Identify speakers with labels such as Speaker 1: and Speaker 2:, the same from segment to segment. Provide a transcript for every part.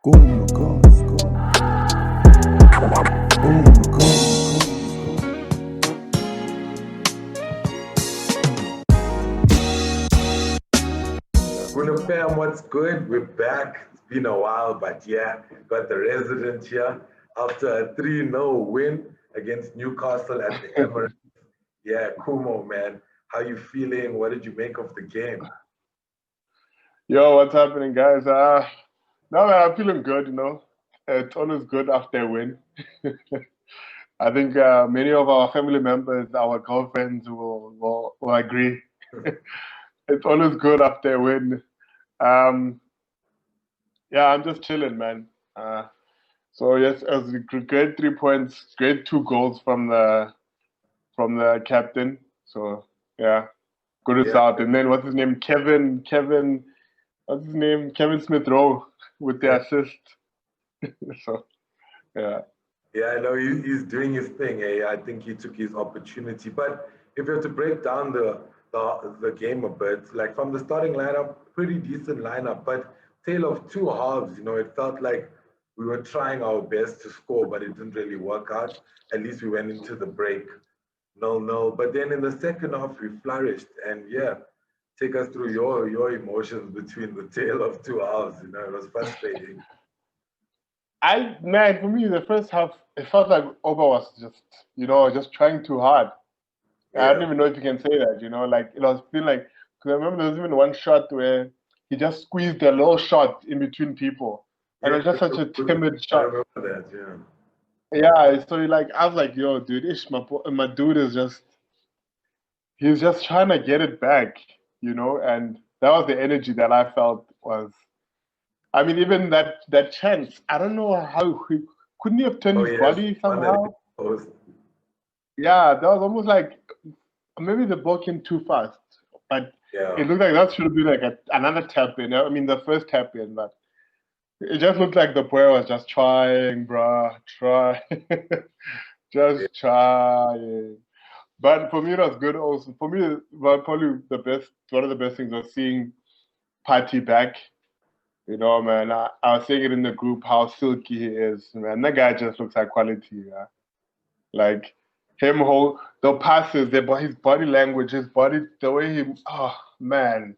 Speaker 1: Khumo,
Speaker 2: Fam, what's good? We're back. It's been a while, but yeah, got the resident here after a 3-0 win against Newcastle at the Emirates. Yeah, Khumo, man. How you feeling? What did you make of the game?
Speaker 3: Yo, what's happening, guys? No, man, I'm feeling good, you know. It's always good after a win. I think many of our family members, our girlfriends will agree. It's always good after a win. Yeah, I'm just chilling, man. So yes, as great 3 points, great 2 goals from the captain. So yeah, good result. And then what's his name? Kevin. What's his name? Kevin Smith-Rowe with the assist. So yeah.
Speaker 2: Yeah, I know he's doing his thing. Eh? I think he took his opportunity. But if you have to break down the game a bit, like from the starting lineup, pretty decent lineup, but tale of two halves. You know, it felt like we were trying our best to score, but it didn't really work out. At least we went into the break 0-0. But then in the second half, we flourished. And yeah, take us through your emotions between the tale of two halves. You know, it was frustrating.
Speaker 3: For me, the first half, it felt like Oba was just trying too hard. I don't even know if you can say that, like it was feeling like, because I remember there was even one shot where he just squeezed a little shot in between people. And it was just such a timid shot.
Speaker 2: I remember that, yeah.
Speaker 3: Yeah, so I was like, yo, dude, my dude he's just trying to get it back, and that was the energy that I felt was, I mean, even that chance, I don't know how couldn't he have turned his body somehow? Yeah, that was almost like maybe the ball came too fast, but it looked like that should have been like another tap in. I mean, the first tap in, but it just looked like the boy was just trying, bruh, just trying. But for me, it was good also. For me, probably one of the best things was seeing Party back. Man, I was saying it in the group how silky he is, man. That guy just looks like quality, yeah. Like him, the passes, his body language, the way oh man,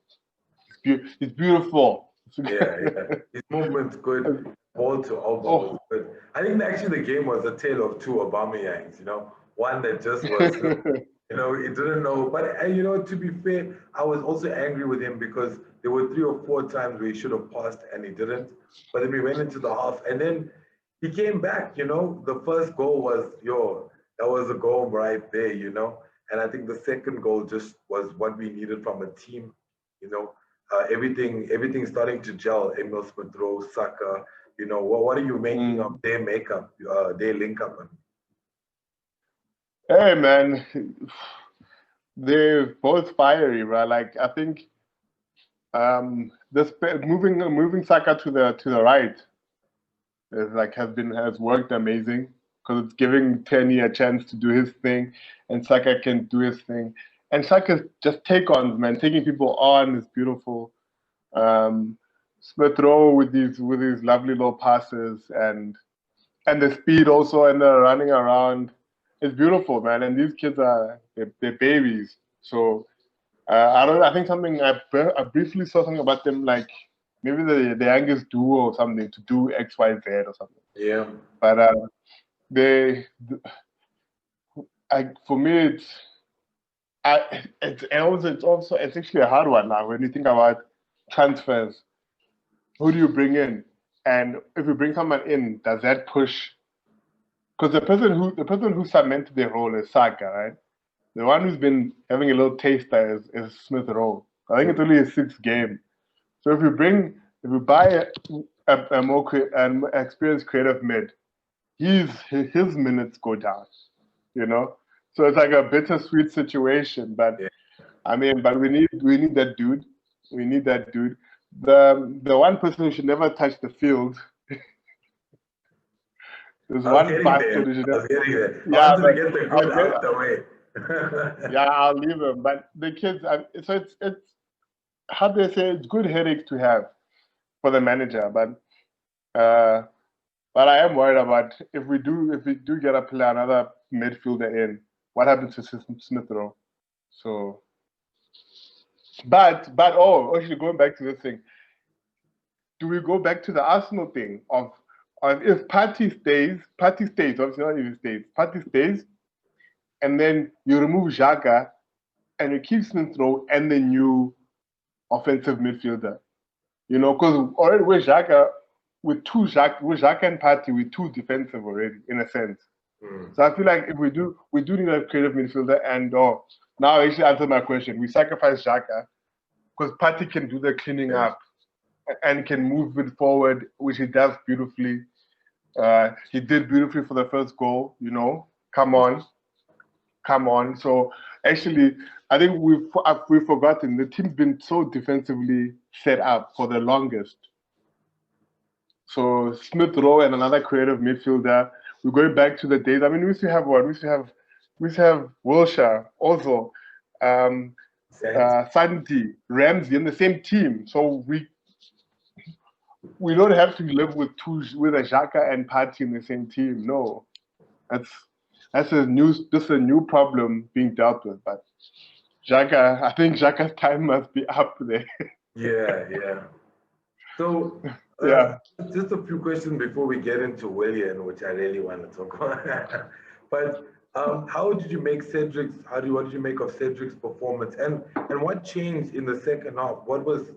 Speaker 3: it's beautiful.
Speaker 2: Yeah. His movement's good, ball to elbow was good. I think actually the game was a tale of two Aubameyangs, one that just was, he didn't know. But, to be fair, I was also angry with him because there were 3 or 4 times where he should have passed and he didn't. But then we went into the half and then he came back, The first goal was, that was a goal right there, And I think the second goal just was what we needed from a team, everything starting to gel. Emil Smith-Rowe, Saka, what are you making of their makeup, their link up?
Speaker 3: Hey man, they're both fiery, right? Like I think this moving Saka to the right has worked amazing because it's giving Tenny a chance to do his thing, and Saka can do his thing. And Saka's just take-ons, man, taking people on is beautiful. Smith-Rowe with these lovely little passes and the speed also, and the running around. It's beautiful, man. And these kids they're babies. So I think something I briefly saw something about them, like maybe the youngest duo or something to do X, Y, Z or something.
Speaker 2: Yeah.
Speaker 3: But for me, it's actually a hard one now when you think about transfers. Who do you bring in? And if you bring someone in, does that push? Because the person who cemented their role is Saka, right? The one who's been having a little taster is Smith-Rowe. I think it's only his 6th game. So if you buy a more experienced creative mid, his minutes go down, So it's like a bittersweet situation. But I mean, but we need that dude. We need that dude. The one person who should never touch the field. There's one bastard who should never.
Speaker 2: Yeah, I want to get the good out the way.
Speaker 3: Yeah, I'll leave him. But the kids, so it's how they say, it's good headaches to have for the manager. But But I am worried about if we do get another midfielder in, what happens to Smith Rowe? So, but actually going back to this thing, do we go back to the Arsenal thing of if Partey stays, obviously not if he stays, Partey stays, and then you remove Xhaka and you keep Smith Rowe and the new offensive midfielder, you know, because already with Xhaka and Partey, we're too defensive already in a sense. So I feel like if we do need a creative midfielder, and now I actually answered my question. We sacrifice Xhaka because Partey can do the cleaning up and can move it forward, which he does beautifully. He did beautifully for the first goal, you know. Come on. So actually, I think we've forgotten the team's been so defensively set up for the longest. So Smith Rowe and another creative midfielder. We're going back to the days. I mean, we used to have what? We used to have Wilshere, OZIL, Santi, Ramsey in the same team. So we don't have to live with a Xhaka and Partey in the same team. No, that's a new problem being dealt with. But Xhaka, I think Xhaka's time must be up there.
Speaker 2: Yeah. So just a few questions before we get into Willian, which I really want to talk about. But how did you make Cedric's? What did you make of Cedric's performance? And what changed in the second half? What was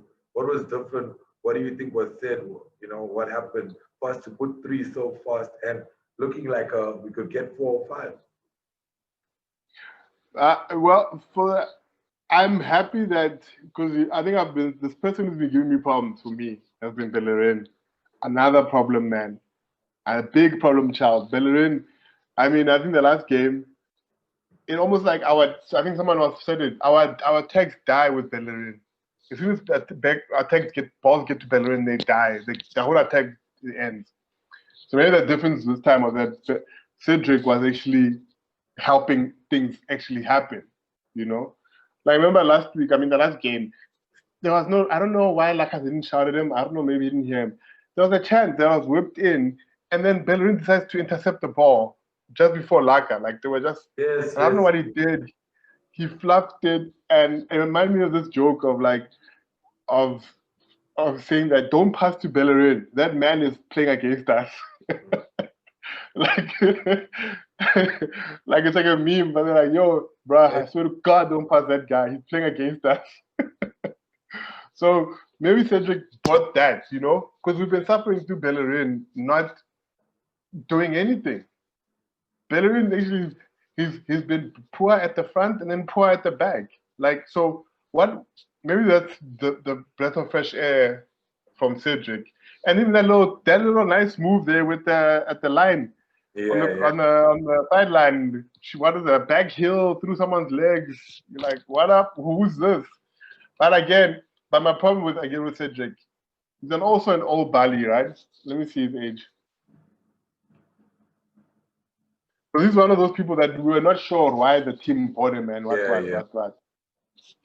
Speaker 2: different? What do you think was said? You know, what happened for us to put 3 so fast and looking like we could get 4 or
Speaker 3: 5? I'm happy that because I think this person who's been giving me problems for me has been Bellerin, another problem man, a big problem child. Bellerin, I mean, I think the last game, it almost like I think someone else said it. Our attacks die with Bellerin. As soon as balls get to Bellerin, they die. The whole attack ends. So maybe the difference this time was that Cedric was actually helping things actually happen. You know, like remember last week. I mean, the last game, there was no. I don't know why Laka didn't shout at him. I don't know. Maybe he didn't hear him. There was a chance that was whipped in, and then Bellerin decides to intercept the ball just before Laka. Like they were just.
Speaker 2: Yes.
Speaker 3: I don't know what he did. He fluffed it, and it reminded me of this joke of saying that don't pass to Bellerin. That man is playing against us. like it's like a meme, but they're like, yo, bruh, I swear to God, don't pass that guy. He's playing against us. So maybe Cedric bought that, you know, because we've been suffering through Bellerin not doing anything. Bellerin actually, he's been poor at the front and then poor at the back. Like, so what? Maybe that's the breath of fresh air from Cedric, and even that little nice move there with at the line, on the sideline. What is that? Back heel through someone's legs. You're like, what up? Who's this? But my problem with Cedric, he's also an old Bali, right? Let me see his age. So he's one of those people that we were not sure why the team bought him and what.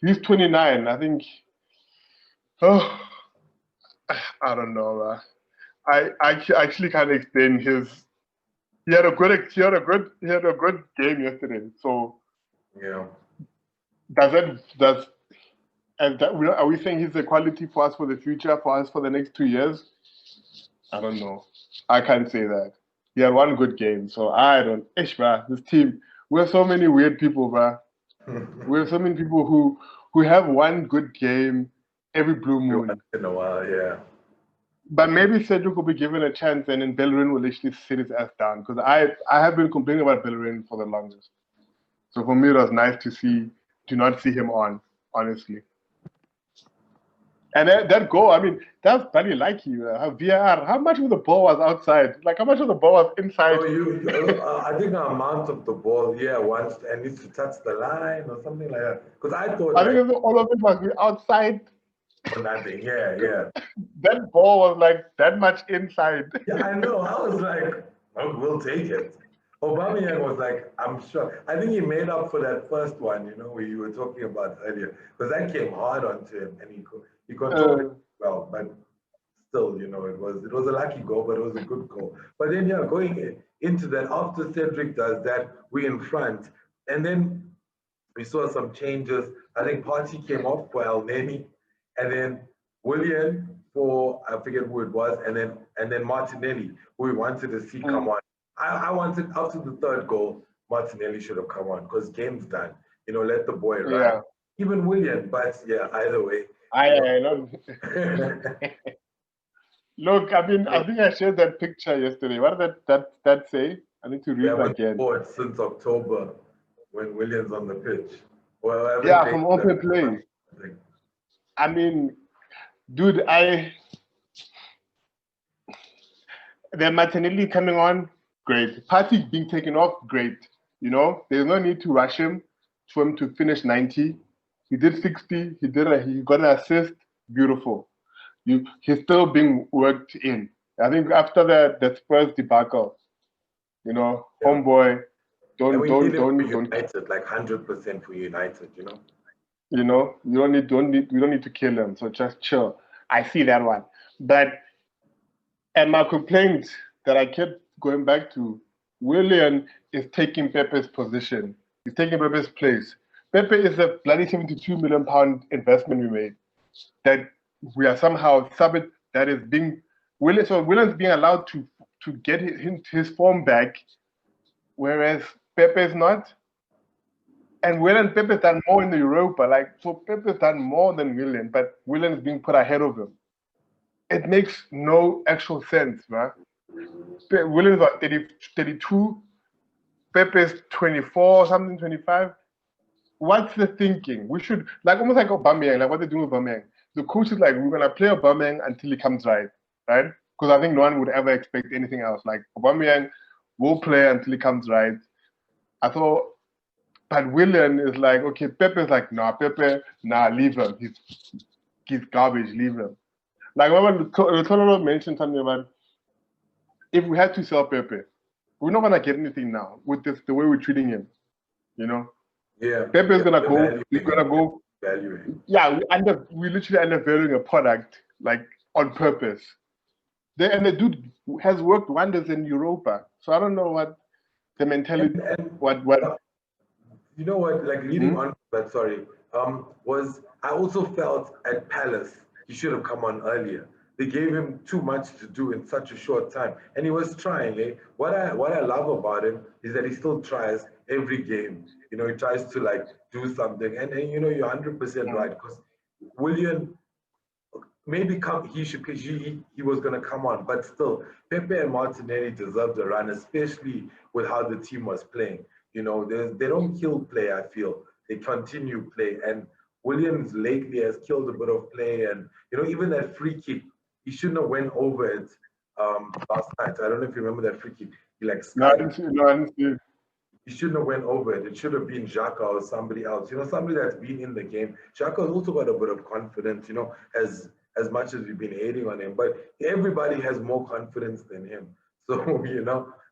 Speaker 3: He's 29, I think. Oh, I don't know. I actually can't explain his. He had a good game yesterday. So
Speaker 2: yeah.
Speaker 3: Are we saying he's a quality for us for the future, for us for the next 2 years? I don't know. I can't say that. He had one good game, so I don't. This team, we have so many weird people, bruh. We have so many people who have one good game every blue moon.
Speaker 2: Once in a while, yeah.
Speaker 3: But maybe Cedric will be given a chance, and then Bellerin will actually sit his ass down. Because I have been complaining about Bellerin for the longest. So for me, it was nice to not see him on, honestly. And that goal, I mean, that's bloody lucky. VAR, how much of the ball was outside? Like, how much of the ball was inside?
Speaker 2: I think the amount of the ball, once and needs to touch the line or something like that. Because I thought.
Speaker 3: I think all of it must be outside.
Speaker 2: For nothing, yeah.
Speaker 3: That ball was like that much inside.
Speaker 2: Yeah, I know. I was like, we'll take it. Aubameyang was like, I'm sure. I think he made up for that first one, you know, where you were talking about earlier. Because that came hard onto him and he controlled it well. But still, it was a lucky goal, but it was a good goal. But then, yeah, going into that, after Cedric does that, we're in front. And then we saw some changes. I think Partey came off for El Neni, and then Willian for, I forget who it was, and then Martinelli, who we wanted to see come on. I wanted, after the third goal, Martinelli should have come on because game's done. Let the boy run.
Speaker 3: Yeah.
Speaker 2: Even Willian, but yeah, either way.
Speaker 3: I know. Look, I mean, I think I shared that picture yesterday. What did that say? I need to read it again.
Speaker 2: Since October, when Willian's on the pitch. Well,
Speaker 3: yeah, from open play. I mean, dude, the Martinelli coming on, great. Partey being taken off, great. There's no need to rush him for him to finish 90. He did 60. He got an assist. Beautiful. He's still being worked in. I think after the Spurs debacle, homeboy, don't
Speaker 2: United, like 100% for United,
Speaker 3: we don't need to kill him. So just chill. I see that one. And my complaint that I kept going back to, Willian is taking Pepe's position. He's taking Pepe's place. Pepe is a bloody £72 million investment we made that we are somehow that is being Willian. So Willian's being allowed to get his form back, whereas Pepe is not. And Pepe's done more in the Europa. So Pepe's done more than Willian, but Willian is being put ahead of him. It makes no actual sense, man. Willian's about 32, Pepe's 24, something 25. What's the thinking? We should, almost like Aubameyang, like what they're doing with Aubameyang. The coach is like, we're going to play Aubameyang until he comes right? Because I think no one would ever expect anything else. Like, Aubameyang will play until he comes right. I thought, but Willian is like, okay, Pepe's like, Pepe, leave him. He's garbage, leave him. Like, when Lutolo mentioned something about, if we had to sell Pepe, we're not going to get anything now with the way we're treating him,
Speaker 2: Yeah.
Speaker 3: Pepe's going to go, he's going to go.
Speaker 2: Valuing.
Speaker 3: Yeah, we literally undervaluing a product, on purpose. And the dude has worked wonders in Europa. So I don't know what the mentality, what.
Speaker 2: You know what, leading on that, was I also felt at Palace, he should have come on earlier. They gave him too much to do in such a short time. And he was trying. What I love about him is that he still tries every game. He tries to do something. And you're 100% right. Because Willian, maybe he was going to come on. But still, Pepe and Martinelli deserved a run, especially with how the team was playing. They don't kill play, I feel. They continue play. And Williams lately has killed a bit of play. And, even that free kick, he shouldn't have went over it last night. I don't know if you remember that free kick. He he shouldn't have went over it. It should have been Xhaka or somebody else. Somebody that's been in the game. Xhaka has also got a bit of confidence, as much as we've been hating on him. But everybody has more confidence than him. So,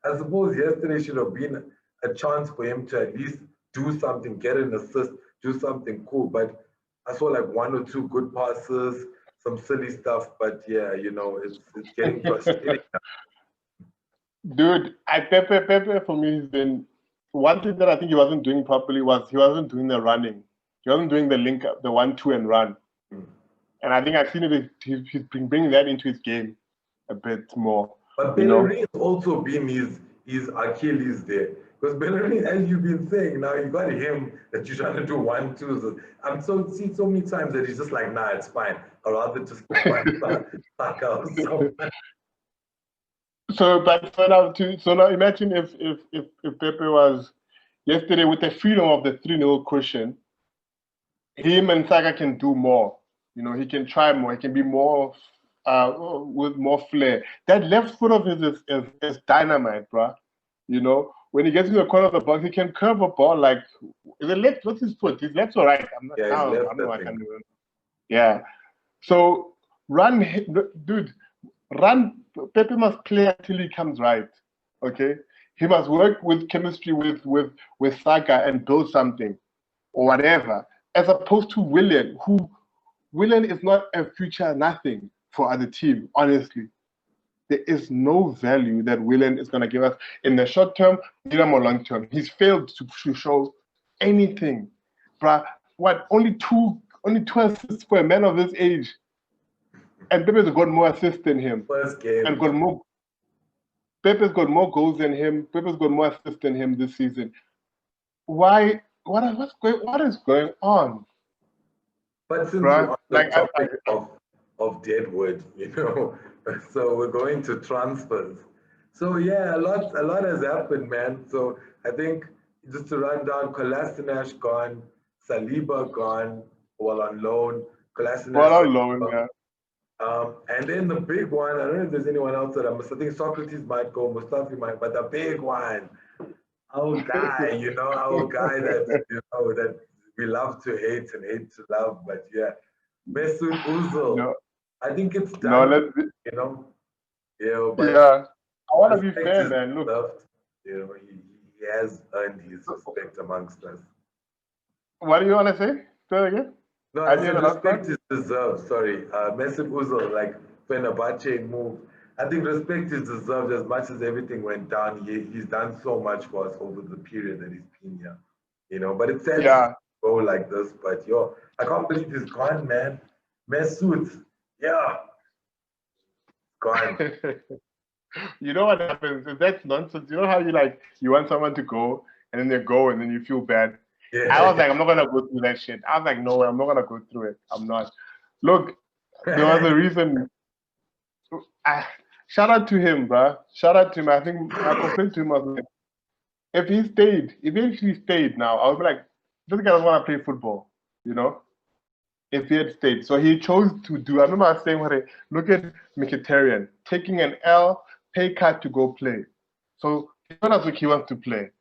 Speaker 2: I suppose yesterday should have been a chance for him to at least do something, get an assist, do something cool. But I saw one or two good passes, some silly stuff, but yeah, it's getting frustrating.
Speaker 3: Dude, Pepe for me has been one thing that I think he wasn't doing properly was he wasn't doing the running. He wasn't doing the link up, the 1-2 and run. And I think I've seen it. He's been bringing that into his game a bit more.
Speaker 2: But Bellerin has also been his Achilles there. Because Bellerin, as you've been saying, now you got him that you're trying to do 1-2. So I'm seen so many times that he's just like, nah, it's fine. I'd rather just back out.
Speaker 3: So now imagine if Pepe was yesterday with the freedom of the 3-0 cushion, him and Saka can do more. He can try more. He can be more with more flair. That left foot of his is dynamite, bro. When he gets in the corner of the box, he can curve a ball like is it left? What's his foot? His left or right? I can't remember. Yeah. So run, dude. Run. Pepe must play until he comes right. Okay. He must work with chemistry with Saka and build something or whatever, as opposed to Willian, who Willian is not a future nothing. for other team, honestly. There is no value that Willian is going to give us in the short term, medium or long term. He's failed to show anything. Bruh, what, only two assists for a man of his age. And Pepe's got more assists than him.
Speaker 2: First game.
Speaker 3: And got more. Pepe's got more goals than him. Pepe's got more assists than him this season. Why? What is going on?
Speaker 2: But since we're on the topic of Deadwood, so we're going to transfers. So yeah, a lot has happened, man. So I think just to run down, Kolasinac gone, Saliba gone, well on loan. Kolasinac
Speaker 3: on loan, yeah.
Speaker 2: And then the big one, I don't know if there's anyone else that I think Socrates might go, Mustafi might, but the big one, our guy, our guy that that we love to hate and hate to love, but yeah, Mesut Ozil.
Speaker 3: No.
Speaker 2: I think it's done. But
Speaker 3: yeah. I want to be fair, man. Look,
Speaker 2: he has earned his respect amongst us.
Speaker 3: What do you want to say? Say it again.
Speaker 2: No, I said respect is deserved. Sorry, Mesut Ozil, like Fenerbahce move. I think respect is deserved as much as everything went down. He's done so much for us over the period that he's been here. But it's sad to go like this. But I can't believe he's gone, man. Mesut, gone.
Speaker 3: You know what happens? That's nonsense. You know how you want someone to go and then they go and then you feel bad. Yeah. I was like, I'm not gonna go through that shit. I was like, no, I'm not gonna go through it. I'm not. Look, there was a reason. Shout out to him, bro. Shout out to him. I think I complained to him. I was like, if he actually stayed now, I was like, this guy doesn't want to play football, if he had stayed. So he chose to do, I remember I was saying, look at Mkhitaryan, taking an pay cut to go play. So he wants to play.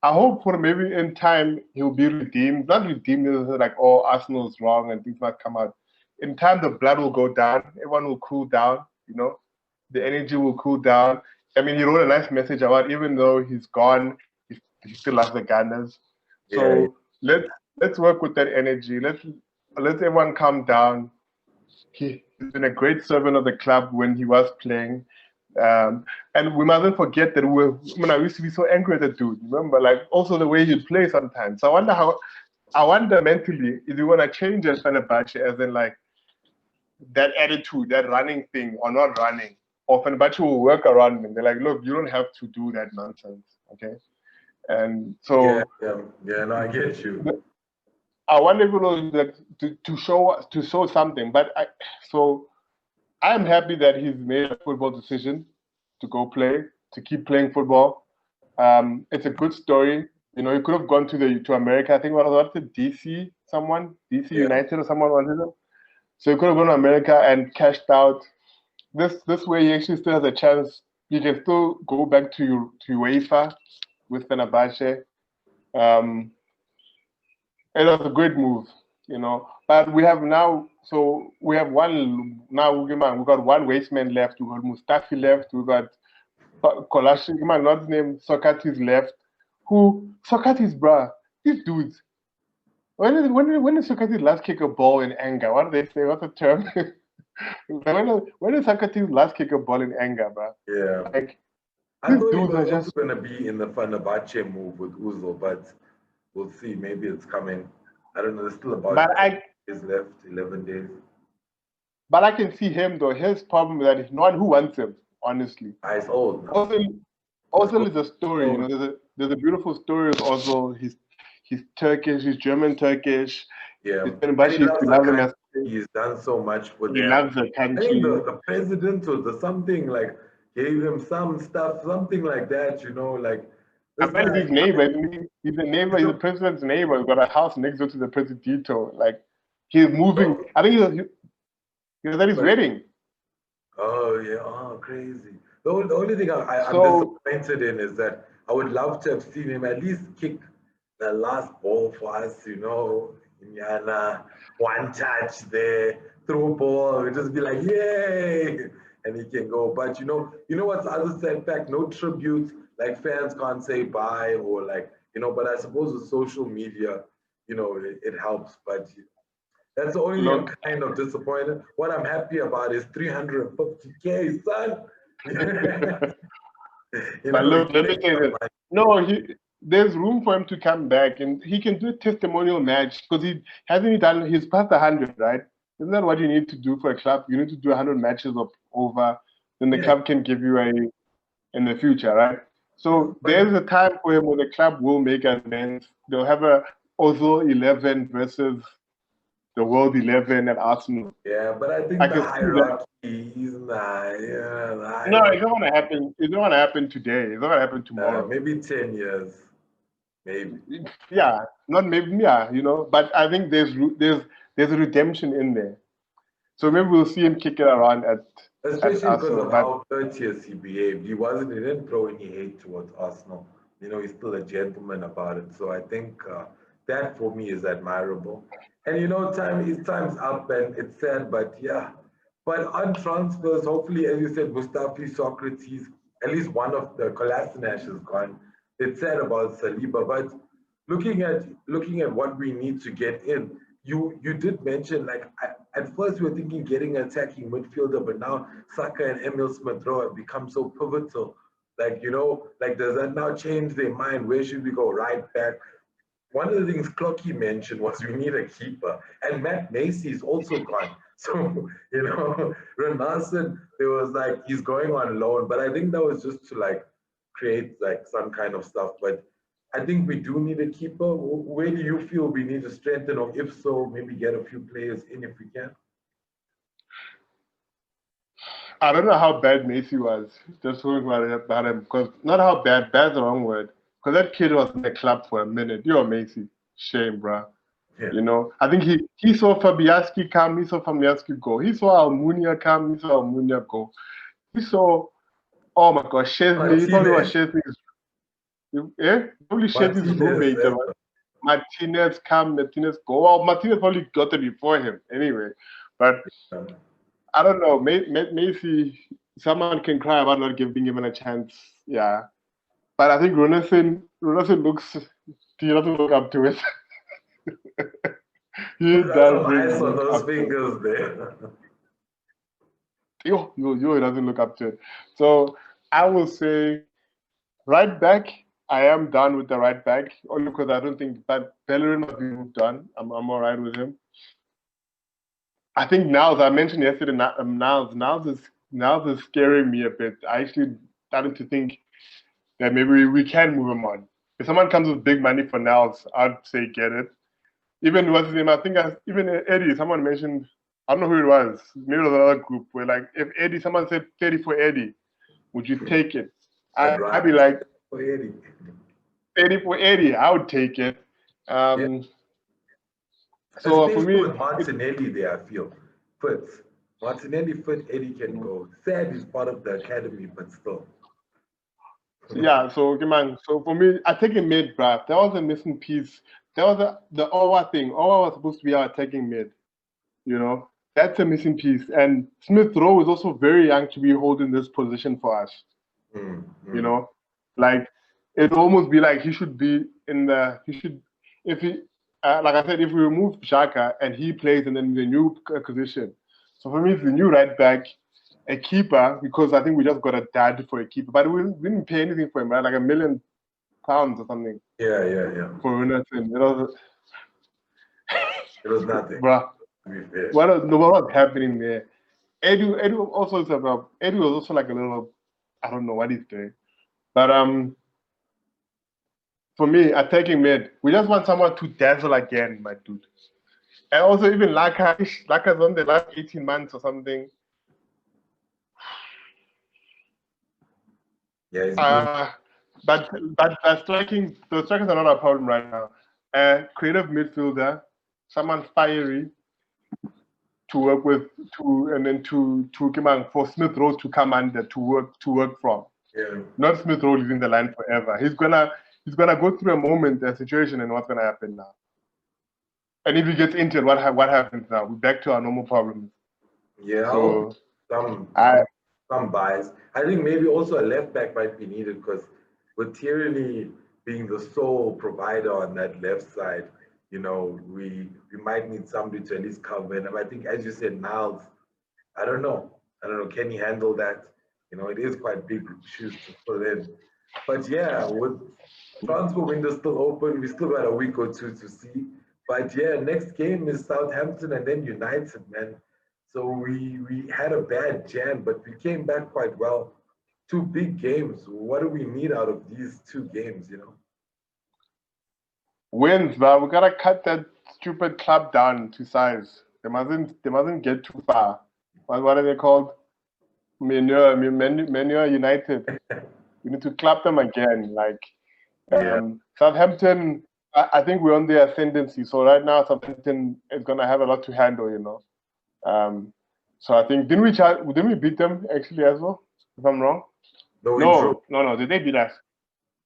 Speaker 3: I hope for maybe in time he'll be redeemed. Not redeemed, like, oh, Arsenal's wrong and things might come out. In time, the blood will go down. Everyone will cool down, The energy will cool down. I mean, he wrote a nice message about, even though he's gone, he still loves the Gunners. So let's work with that energy. Let's everyone calm down. He's been a great servant of the club when he was playing. And we mustn't forget that I used to be so angry at the dude. Remember, also the way he'd play sometimes. So I wonder mentally, is he gonna change as Fenerbahce, as in that attitude, that running thing, or not running, or Fenerbahce will work around him. They're like, look, you don't have to do that nonsense, okay? And so
Speaker 2: no, I get you.
Speaker 3: I want everyone to show something, but I'm happy that he's made a football decision to go play, to keep playing football. It's a good story. He could have gone to America. I think what was it, DC United or someone wanted him. So he could have gone to America and cashed out. This way, he actually still has a chance. He can still go back to UEFA with Fenerbahce. It was a great move, But we have now, we got one waste man left. We got Mustafi left. We got Kolasinac, not named Socrates left. Socrates, bruh, these dudes. When did Socrates last kick a ball in anger? What do they say? What's the term? when did Socrates last kick a ball in anger, bruh?
Speaker 2: Yeah. I thought he was also going to be in the Fenerbahce move with Ozil, but we'll see. Maybe it's coming. I don't know. There's still about 10 days left, 11 days.
Speaker 3: But I can see him, though. His problem is that no one who wants him, honestly.
Speaker 2: He's old.
Speaker 3: Ozil is a story. There's a beautiful story of Ozil. He's Turkish. He's German-Turkish.
Speaker 2: Yeah. He's done so much for them.
Speaker 3: He loves the country.
Speaker 2: I think the president or something gave him some stuff, something like that,
Speaker 3: I bet his neighbor. He's a neighbor. He's the president's neighbor. He's got a house next door to the presidito. He's moving. I think he was at his wedding.
Speaker 2: Oh yeah! Oh, crazy. The only thing I'm disappointed in is that I would love to have seen him at least kick the last ball for us. Inyana, one touch there, throw ball, just be like, yay! And he can go. But you know what's the other sad fact? No tribute. Fans can't say bye or but I suppose with social media, it helps. But That's only I'm
Speaker 3: Look,
Speaker 2: kind of disappointed. What I'm happy about is 350K, son. You
Speaker 3: but
Speaker 2: know,
Speaker 3: look,
Speaker 2: he's
Speaker 3: let me
Speaker 2: making
Speaker 3: say
Speaker 2: some
Speaker 3: this.
Speaker 2: money.
Speaker 3: No, there's room for him to come back, and he can do a testimonial match because he hasn't done. He's past 100, right? Isn't that what you need to do for a club? You need to do 100 matches of over, then the
Speaker 2: Yeah,
Speaker 3: club can give you a in the future, right?
Speaker 2: yeah.
Speaker 3: So there's a time for him when the club will make amends. They'll have a OZIL 11 versus the World 11 at Arsenal.
Speaker 2: But I think
Speaker 3: I
Speaker 2: the
Speaker 3: can see that.
Speaker 2: hierarchy is the
Speaker 3: No, it's
Speaker 2: hierarchy.
Speaker 3: not gonna happen. It's not gonna happen today. It's not gonna happen tomorrow.
Speaker 2: Maybe 10 years, maybe.
Speaker 3: Yeah, not maybe. Yeah, But I think there's a redemption in there. So maybe we'll see him kick it around at
Speaker 2: Especially because
Speaker 3: Arsenal.
Speaker 2: of
Speaker 3: But
Speaker 2: how courteous he behaved. He didn't throw any hate towards Arsenal. He's still a gentleman about it. So I think that for me is admirable. And time's up and it's sad, but yeah. But on transfers, hopefully, as you said, Mustafi, Socrates, at least one of the Kolasinac is gone. It's sad about Saliba, but looking at what we need to get in, you did mention like at first we were thinking getting an attacking midfielder, but now Saka and Emil Smith Rowe have become so pivotal. Like does that now change their mind? Where should we go? Right back? One of the things Clocky mentioned was we need a keeper, and Matt Macy is also gone. So Renarson, there was like he's going on loan, but I think that was just to like create like some kind of stuff. But I think we do need a keeper. Where do you feel we need to strengthen, or if so, maybe get a few players in if we can?
Speaker 3: I don't know how bad Macy was. Just talking about him, because not how bad. Bad's the wrong word. Because that kid was in the club for a minute. You're Macy. Shame, bro.
Speaker 2: Yeah.
Speaker 3: I think he saw Fabianski come. He saw Fabianski go. He saw Almunia come. He saw Almunia go. He saw, oh my gosh, Chesney. He probably was
Speaker 2: Martinez.
Speaker 3: Chesney's. Probably Chesney's
Speaker 2: Martinez.
Speaker 3: roommate. Martinez come. Martinez go. Well, Martinez probably got it before him anyway. But I don't know. Maybe someone can cry about not being given a chance. Yeah. But I think Runason looks, he doesn't look up to it. He
Speaker 2: Put some
Speaker 3: doesn't
Speaker 2: ice on
Speaker 3: look
Speaker 2: those
Speaker 3: up to it.
Speaker 2: fingers there.
Speaker 3: Yo, he doesn't look up to it. So I will say right back, I am done with the right back, only because I don't think that Bellerin must be moved on. I'm all right with him. I think Niles, I mentioned yesterday, Niles is scaring me a bit. I actually started to think that maybe we can move him on. If someone comes with big money for Niles, I'd say get it. Even what's his name? I think even Eddie, someone mentioned, I don't know who it was, maybe it was another group where like if someone said 30 for Eddie, would you take it? I'd be like, 30 for Eddie, I would take it.
Speaker 2: Yeah.
Speaker 3: So for
Speaker 2: Especially
Speaker 3: me,
Speaker 2: with Martinelli there, I feel. Fits. Martinelli fit, Eddie can go. Sad is part of the academy, but still.
Speaker 3: yeah, so man, so for me, I take a mid, bruh. That was a missing piece. That was the Owa thing. Owa was supposed to be our attacking mid. That's a missing piece. And Smith Rowe is also very young to be holding this position for us. Like it almost be like he should be if he like I said, if we remove Xhaka and he plays and then the new acquisition. So for me, it's the new right back, a keeper, because I think we just got a dad for a keeper, but we didn't pay anything for him, right? Like £1 million or something.
Speaker 2: Yeah.
Speaker 3: For Renarson.
Speaker 2: It was nothing.
Speaker 3: Bruh. What was happening there? Eddie was also like a little, I don't know what he's doing. But for me, attacking mid, we just want someone to dazzle again, my dude. And also even Laka's on the last 18 months or something.
Speaker 2: Yeah,
Speaker 3: but the strikers are not a problem right now. Creative midfielder, someone fiery to work with, and then to for Smith Rowe to come under to work from.
Speaker 2: Yeah.
Speaker 3: Not Smith Rowe leaving the line forever. He's gonna go through a moment, a situation, and what's gonna happen now. And if he gets injured, what happens now? We're back to our normal problems.
Speaker 2: Yeah,
Speaker 3: so
Speaker 2: some bias. I think maybe also a left back might be needed because with Tierney being the sole provider on that left side, we might need somebody to at least cover. And I think, as you said, Niles, I don't know. Can he handle that? It is quite big shoes to fill in. But yeah, with transfer window still open, we still got a week or two to see. But yeah, next game is Southampton and then United, man. So we had a bad Jan, but we came back quite well. Two big games. What do we need out of these two games?
Speaker 3: Wins, but we gotta cut that stupid club down to size. They mustn't get too far. What are they called? Manure United. We need to clap them again. Southampton, I think we're on the ascendancy. So right now, Southampton is gonna have a lot to handle. So I think didn't we beat them actually as well? If I'm wrong. No. Did they beat us?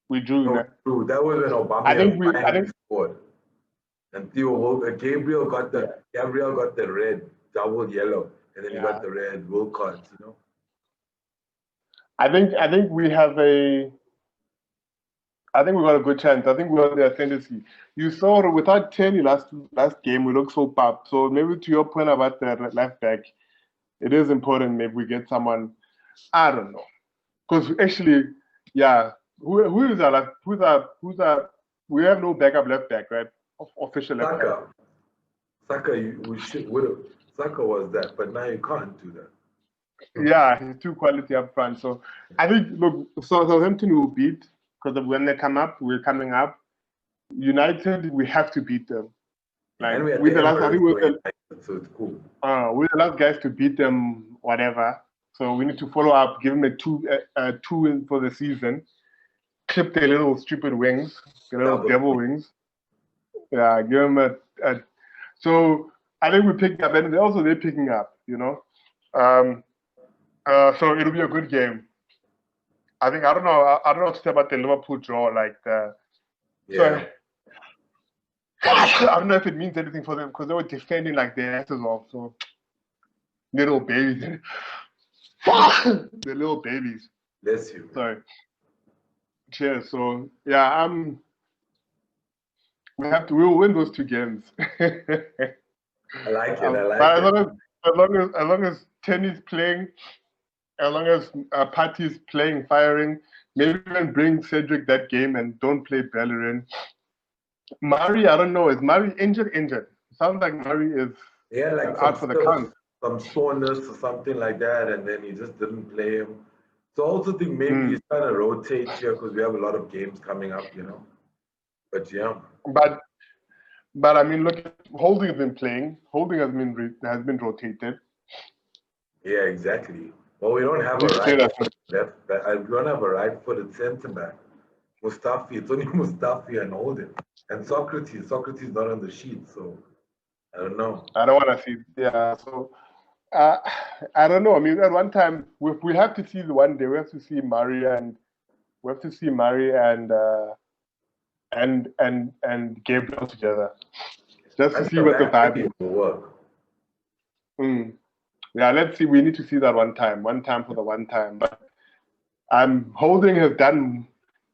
Speaker 3: We drew.
Speaker 2: No, true. That was when Obama I think scored. And Gabriel got the red, double yellow, and then he got the red Wilcox.
Speaker 3: I think we have I think we got a good chance. I think we're on the ascendancy. You saw without Tenny last game, we looked so pop. So maybe to your point about the left back, it is important maybe we get someone, I don't know. Because actually, yeah, who is our we have no backup left back, right? Official left back.
Speaker 2: Saka, Saka was that, but now you can't do that.
Speaker 3: Yeah, he's too quality up front. So I think, look, Southampton will beat, because when they come up, we're coming up. United, we have to beat them.
Speaker 2: Like we're the last, I think so it's cool.
Speaker 3: We're the last guys to beat them, whatever. So we need to follow up, give them a two win for the season, clip their little stupid wings, their little devil wings. Yeah, give them a. So I think we picked up, and also they're picking up. So it'll be a good game. I think I don't know to say about the Liverpool draw,
Speaker 2: Yeah.
Speaker 3: So, I don't know if it means anything for them because they were defending like their asses off. So little babies, the little babies.
Speaker 2: Bless you.
Speaker 3: Sorry. Cheers. So yeah, we'll win those two games.
Speaker 2: I like it.
Speaker 3: But as long as Tenny's playing, as long as Party's playing, firing, maybe even bring Cedric that game and don't play Bellerin. Murray, I don't know. Is Murray injured? Sounds like Murray is out for the count.
Speaker 2: Some soreness or something like that, and then he just didn't play him. So I also think maybe he's trying to rotate here because we have a lot of games coming up, But yeah.
Speaker 3: But I mean, look, Holding has been playing. Holding has been rotated.
Speaker 2: Yeah, exactly. Well, we don't have a right-footed left back. We don't have a right-footed centre back. Mustafi, it's only Mustafi and Holding. And Socrates not on the sheet, so I don't know.
Speaker 3: I don't want to see. Yeah, so I don't know. I mean, at one time we have to see the one day. We have to see Murray and Gabriel together, just to see what the vibe
Speaker 2: will work.
Speaker 3: Yeah, let's see. We need to see that one time for the one time. But Holding has done.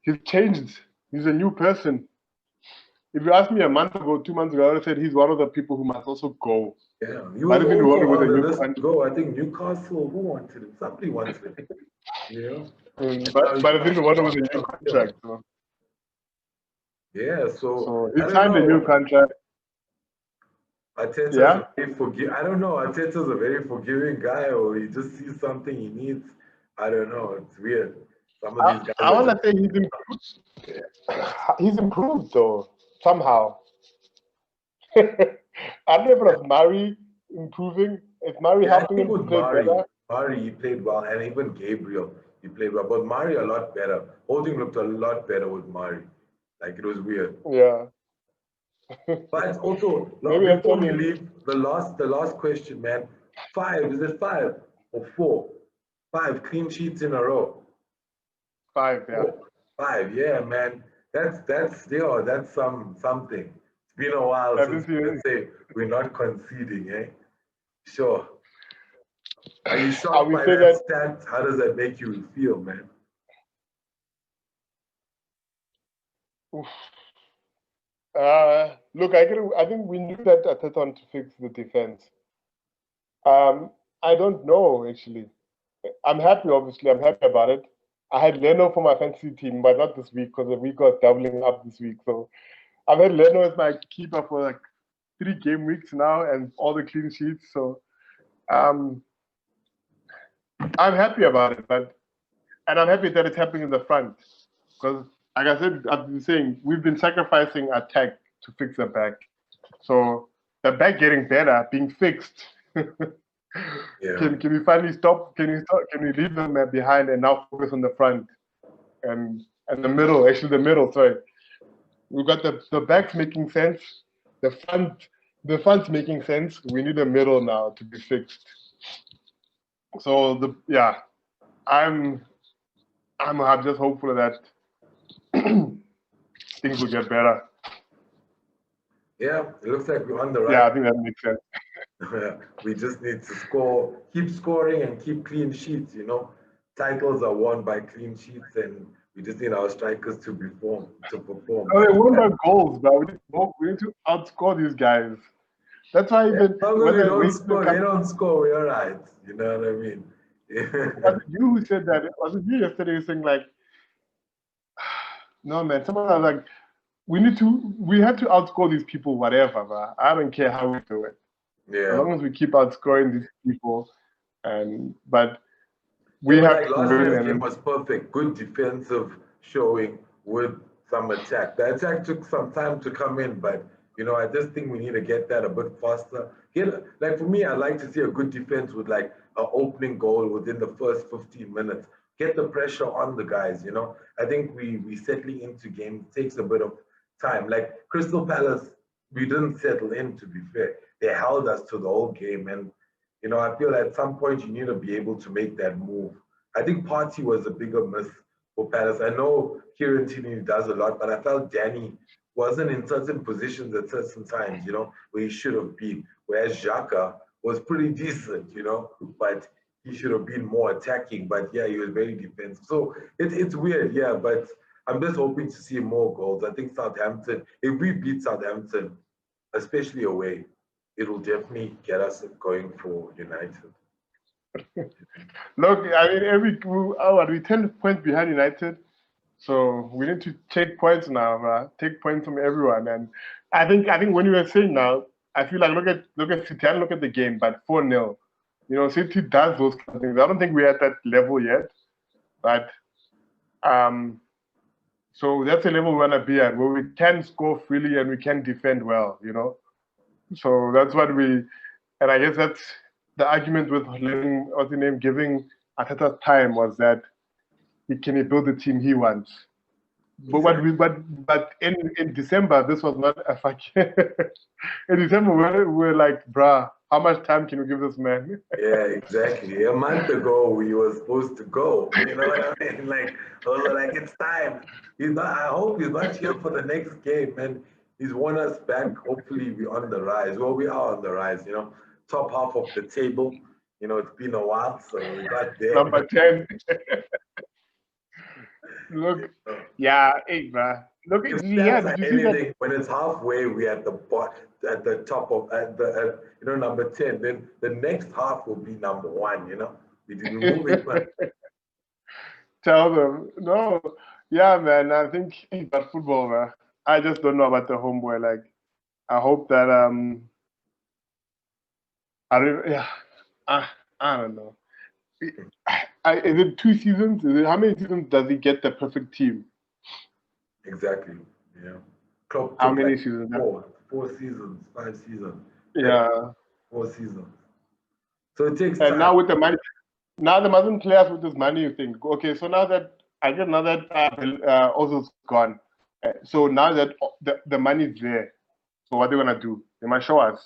Speaker 3: He's changed. He's a new person. If you asked me a month ago, 2 months ago, I would have said he's one of the people who must also go.
Speaker 2: Yeah, you might have been one with a new go. I think Newcastle, who wanted him? Somebody wanted him.
Speaker 3: But I think the one with a new contract. So.
Speaker 2: Yeah,
Speaker 3: so he signed a new contract.
Speaker 2: Arteta's I don't know. Arteta's a very forgiving guy, or he just sees something he needs. I don't know. It's weird. Some of these guys.
Speaker 3: I want to say he's improved. He's improved though somehow. I don't know if it was Murray improving. Is Murray helping him to play better?
Speaker 2: Murray, he played well, and even Gabriel, he played well. But Murray a lot better. Holding looked a lot better with Murray. Like it was weird.
Speaker 3: Yeah.
Speaker 2: But also, before we leave, the last question, man. 5, is it 5 or 4? 5 clean sheets in a row.
Speaker 3: 5, yeah.
Speaker 2: 5, yeah, man. That's something. It's been a while since we say we're not conceding, eh? Sure. Are you shocked by that stat? How does that make you feel, man?
Speaker 3: Oof. Look, I think we knew that Arteta wanted to fix the defense. I don't know, actually. I'm happy, obviously. I'm happy about it. I had Leno for my fantasy team, but not this week because we got doubling up this week. So I've had Leno as my keeper for like 3 game weeks now and all the clean sheets. So I'm happy about it, and I'm happy that it's happening in the front because, like I said, I've been saying we've been sacrificing attack to fix the back. So the back getting better, being fixed.
Speaker 2: Yeah.
Speaker 3: Can we finally stop? Can we leave them behind and now focus on the front and the middle? Actually, the middle. Sorry, we got the backs making sense. The front's making sense. We need the middle now to be fixed. So I'm just hopeful that things will get better.
Speaker 2: Yeah, it looks like we're on the right.
Speaker 3: Yeah, I think that makes sense.
Speaker 2: We just need to score, keep scoring, and keep clean sheets. Titles are won by clean sheets, and we just need our strikers to perform.
Speaker 3: Oh, they won by goals, but we need to outscore these guys. That's why even
Speaker 2: when they don't score, we're all right. You know what I mean?
Speaker 3: Was it you who said that? Was it you yesterday saying like, no man, someone was like, we have to outscore these people, whatever, bro. I don't care how we do it.
Speaker 2: Yeah.
Speaker 3: As long as we keep outscoring these people, but we have
Speaker 2: like last night's game was perfect. Good defensive showing with some attack. The attack took some time to come in, but I just think we need to get that a bit faster. Like for me, I like to see a good defense with like an opening goal within the first 15 minutes. Get the pressure on the guys. I think we settling into games takes a bit of time. Like Crystal Palace, we didn't settle in. To be fair, they held us to the whole game, and I feel at some point you need to be able to make that move. I think Partey was a bigger miss for Palace. I know Kieran Tierney does a lot, but I felt Danny wasn't in certain positions at certain times, where he should have been. Whereas Xhaka was pretty decent, but he should have been more attacking. But yeah, he was very defensive. So it's weird, yeah, but I'm just hoping to see more goals. I think Southampton, if we beat Southampton, especially away, it will definitely get us going for United.
Speaker 3: Look, I mean, we're 10 points behind United, so we need to take points now, bro. Take points from everyone. And I think when you were saying now, I feel like look at City and look at the game, but 4-0. City does those kind of things. I don't think we're at that level yet, but so that's the level we want to be at, where we can score freely and we can defend well. So that's what and I guess that's the argument with giving Arteta time was that can he build the team he wants. But in December, this was not a fuck. In December, we're like, bruh, how much time can we give this man?
Speaker 2: Yeah, exactly. A month ago, we were supposed to go. You know what I mean? Like, it's time. I hope he's not here for the next game, and he's won us back. Hopefully, we're on the rise. Well, we are on the rise. Top half of the table. It's been a while, so we got there.
Speaker 3: Number 10. Look, yeah, hey, bruh. Look,
Speaker 2: if
Speaker 3: yeah, did you see that?
Speaker 2: When it's halfway, we're at the top of number 10. Then the next half will be number 1. We didn't move it.
Speaker 3: Tell them no. Yeah, man. I think about football, man. I just don't know about the homeboy. Like, I hope that I don't know. Is it 2 seasons? How many seasons does he get the perfect team?
Speaker 2: Exactly. Yeah. Klopp
Speaker 3: how many seasons?
Speaker 2: 4 seasons, 5 seasons.
Speaker 3: Yeah.
Speaker 2: 4 seasons. So it takes time.
Speaker 3: And now with the money, now the Muslim players with this money, you think, okay, so now that Ozil's gone, so now that the money's there, so what are they gonna do? They might show us,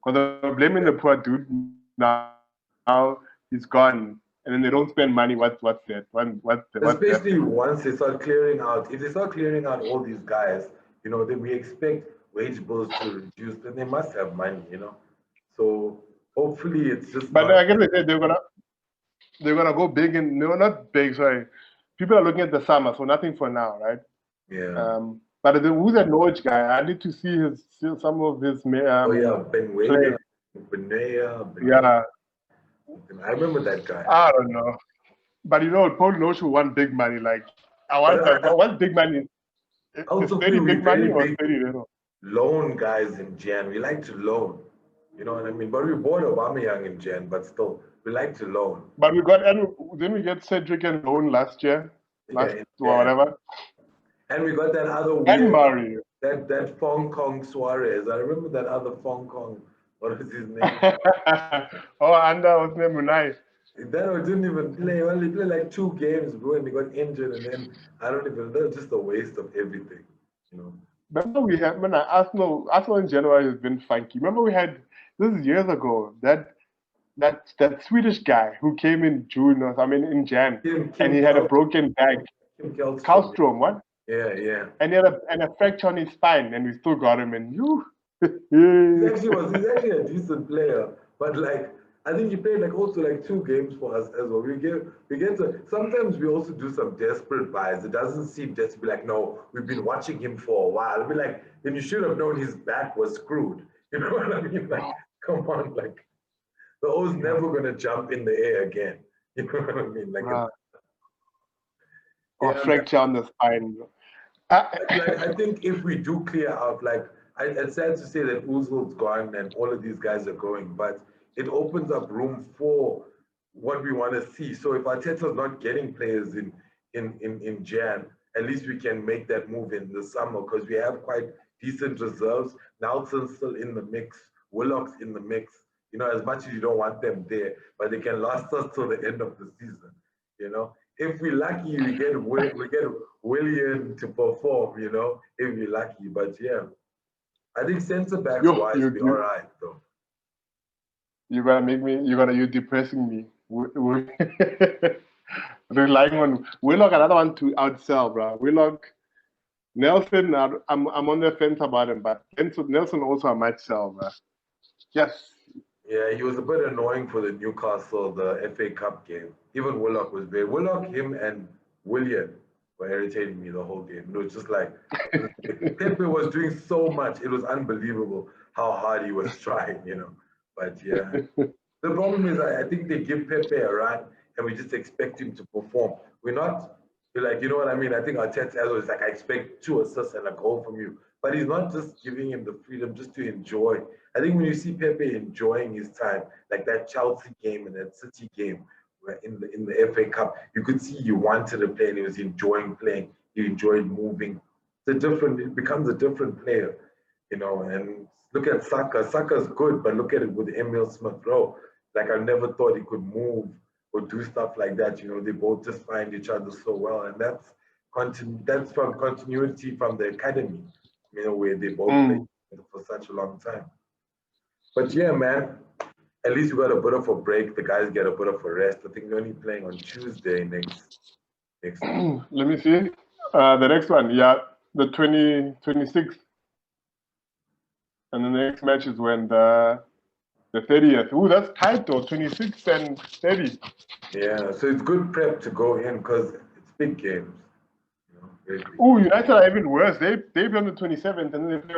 Speaker 3: because they're blaming the poor dude now he's gone, and then they don't spend money. What's that?
Speaker 2: Especially once they start clearing out. If they start clearing out all these guys, then we expect wage bills to reduce. Then they must have money, So hopefully it's just.
Speaker 3: But I guess they're gonna go big, and no, not big. Sorry, people are looking at the summer, so nothing for now, right?
Speaker 2: Yeah.
Speaker 3: But who's that Norwich guy? I need to see some of his
Speaker 2: Oh yeah,
Speaker 3: play.
Speaker 2: Benwaya.
Speaker 3: Yeah,
Speaker 2: I remember that guy.
Speaker 3: I don't know. But Paul Nosh won big money. Like, what's big money? Is 30
Speaker 2: we
Speaker 3: big money
Speaker 2: very
Speaker 3: or
Speaker 2: big
Speaker 3: 30 little?
Speaker 2: loan guys in Jan. We like to loan. You know what I mean? But we bought Aubameyang in Jan, but still, we like to loan.
Speaker 3: But then we get Cedric and loan last year, whatever.
Speaker 2: And we got that other
Speaker 3: And Murray.
Speaker 2: that Fong Kong Suarez. I remember that other Fong Kong. What was his name?
Speaker 3: What's name Unai?
Speaker 2: That didn't even play. Only played like 2 games, bro, and he got injured, and then that was just a waste of everything,
Speaker 3: Remember we had Arsenal in January has been funky. Remember we had this is years ago that Swedish guy who came in June in Jan, and he had a broken back. Karlstrom, what?
Speaker 2: Yeah.
Speaker 3: And he had a fracture on his spine, and we still got him. And
Speaker 2: he's actually a decent player, but I think he played also 2 games for us as well. We get to sometimes we also do some desperate buys. It doesn't seem just to be no, we've been watching him for a while. It'll be then you should have known his back was screwed. You know what I mean? Come on, the O's never gonna jump in the air again. You know what I mean?
Speaker 3: Or fracture on the spine.
Speaker 2: I think if we do clear out, it's sad to say that OZIL's gone and all of these guys are going, but it opens up room for what we want to see. So if Arteta's not getting players in Jan, at least we can make that move in the summer because we have quite decent reserves. Nelson's still in the mix. Willock's in the mix. As much as you don't want them there, but they can last us till the end of the season. If we're lucky, we get Willian to perform. If we're lucky, but yeah, I think centre backs wise be all right though.
Speaker 3: You're depressing me. Relying on Willock, another one to outsell, bro. Willock, Nelson, I'm on the fence about him, but Nelson also I might sell, bro. Yes.
Speaker 2: Yeah, he was a bit annoying for the Newcastle, the FA Cup game. Even Willock was very him and Willian were irritating me the whole game. It was just Pepe was doing so much. It was unbelievable how hard he was trying, But yeah, the problem is I think they give Pepe a run and we just expect him to perform. We're not you know what I mean? I think Arteta was I expect 2 assists and a goal from you. But he's not just giving him the freedom just to enjoy. I think when you see Pepe enjoying his time, like that Chelsea game and that City game, where in the FA Cup, you could see he wanted to play and he was enjoying playing. He enjoyed moving. It becomes a different player, And look at Saka. Saka's good, but look at it with Emil Smith-Rowe. I never thought he could move or do stuff like that. They both just find each other so well, and that's from continuity from the academy. Where they both played for such a long time. But yeah, man, at least we got a bit of a break. The guys get a bit of a rest. I think we're only playing on Tuesday next week.
Speaker 3: Let me see. The next one, the 26th. And the next match is when the 30th. Ooh, that's tight though, 26 and 30.
Speaker 2: Yeah, so it's good prep to go in because it's big games.
Speaker 3: Oh, United are even worse. They play on the 27th and then they play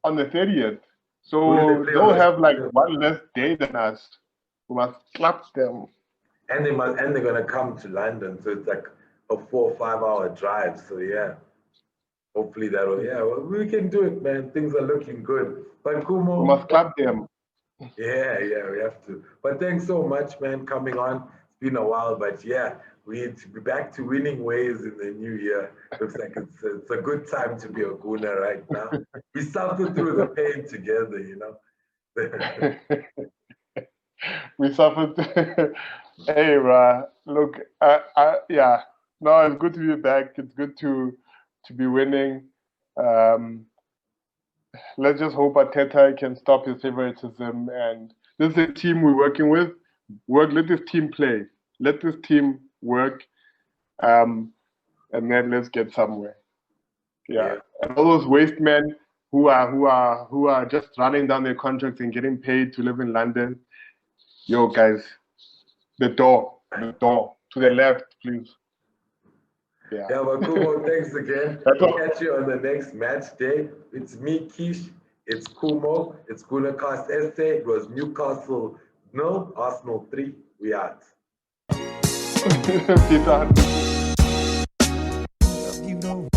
Speaker 3: on the 30th. So they'll have one less day than us. We must clap them.
Speaker 2: And they're gonna come to London, so it's a 4 or 5 hour drive. So yeah, hopefully we can do it, man. Things are looking good. But Khumo,
Speaker 3: we must clap them.
Speaker 2: Yeah, we have to. But thanks so much, man, coming on. It's been a while, but yeah, we need to be back to winning ways in the new year. Looks like it's a good time to be a Gooner right now. We suffered through the pain together,
Speaker 3: We suffered. Hey, look, no, it's good to be back. It's good to be winning. Let's just hope Arteta can stop his favoritism. And this is a team we're working with. Let this team play. Let this team work. And then let's get somewhere. Yeah. And all those waste men who are just running down their contracts and getting paid to live in London. Yo, guys, the door to the left, please. Yeah.
Speaker 2: Yeah, but Khumo, thanks again.
Speaker 3: That's all.
Speaker 2: Catch you on the next match day. It's me, Kish. It's Khumo. It's Gunacast SA. It was Newcastle 0, Arsenal 3. We out.
Speaker 3: Peace out.
Speaker 1: You know.